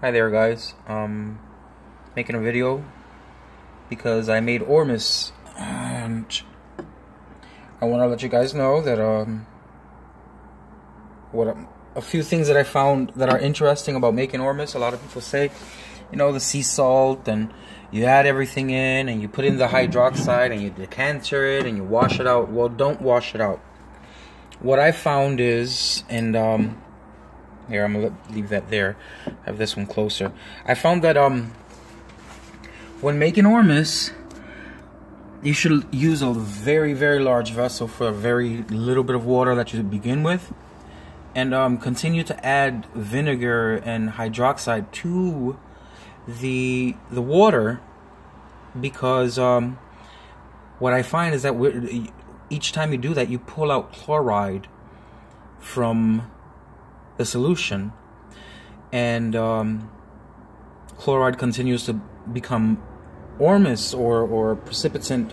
Hi there, guys. Making a video because I made Ormus, and I want to let you guys know that a few things that I found that are interesting about making Ormus. A lot of people say, you know, the sea salt, and you add everything in, and you put in the hydroxide, and you decanter it, and you wash it out. Well, don't wash it out. What I found is, and here, I'm gonna leave that there. Have this one closer. I found that when making Ormus, you should use a very, very large vessel for a very little bit of water that you begin with, and continue to add vinegar and hydroxide to the water, because what I find is that each time you do that, you pull out chloride from the solution, and chloride continues to become Ormus or precipitant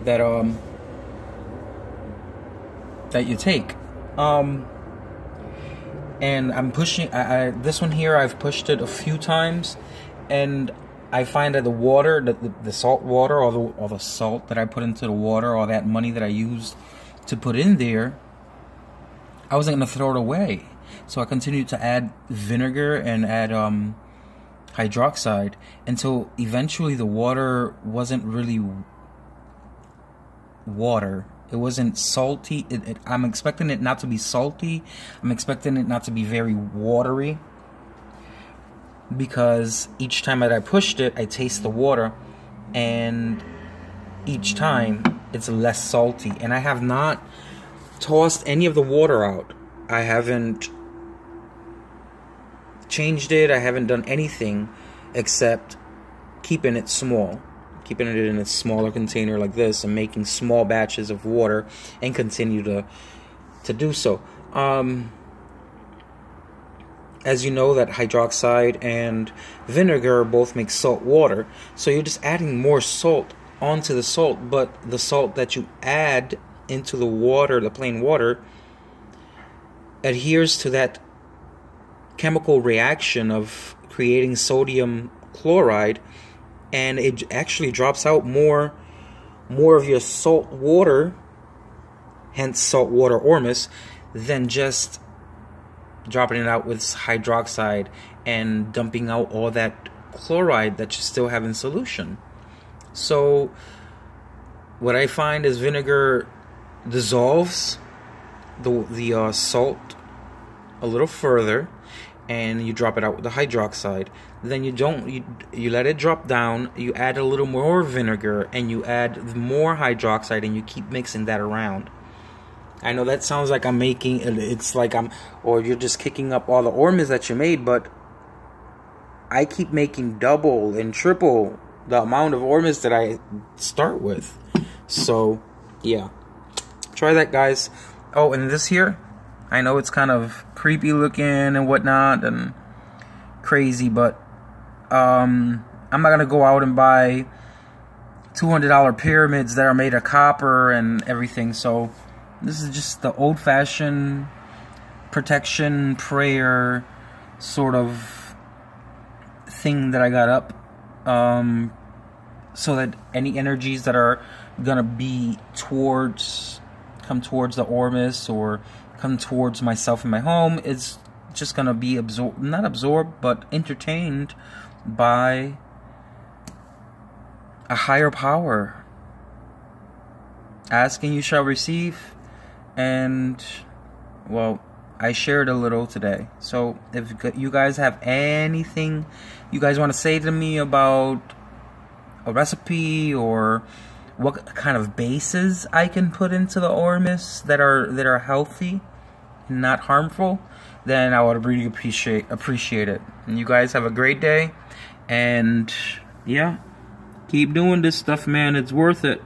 that that you take. And I'm pushing this one here. I've pushed it a few times, and I find that the water, the salt water, or the salt that I put into the water, or that money that I used to put in there, I wasn't gonna throw it away. So I continued to add vinegar and add hydroxide until eventually the water wasn't really water. It wasn't salty. I'm expecting it not to be salty. I'm expecting it not to be very watery, because each time that I pushed it, I taste the water, and each time it's less salty. And I have not tossed any of the water out. I haven't changed it. I haven't done anything except keeping it small, keeping it in a smaller container like this, and making small batches of water, and continue to do so. As you know, that hydroxide and vinegar both make salt water, so you're just adding more salt onto the salt, but the salt that you add into the water, the plain water, adheres to that chemical reaction of creating sodium chloride, and it actually drops out more of your salt water, hence saltwater Ormus, than just dropping it out with hydroxide and dumping out all that chloride that you still have in solution. So what I find is vinegar dissolves the salt a little further, and you drop it out with the hydroxide. Then you let it drop down, you add a little more vinegar, and you add more hydroxide, and you keep mixing that around. I know that sounds like I'm making it's like or you're just kicking up all the Ormus that you made, but I keep making double and triple the amount of Ormus that I start with. So yeah, try that, guys. Oh, and this here, I know it's kind of creepy looking and whatnot and crazy, but I'm not gonna go out and buy $200 pyramids that are made of copper and everything. So this is just the old-fashioned protection prayer sort of thing that I got up, so that any energies that are gonna be come towards the Ormus, or come towards myself in my home, is just gonna be not absorbed, but entertained by a higher power. Ask and you shall receive. And well, I shared a little today. So if you guys have anything you guys want to say to me about a recipe, or what kind of bases I can put into the Ormus that are healthy and not harmful, then I would really appreciate it. And you guys have a great day, and yeah, keep doing this stuff, man. It's worth it.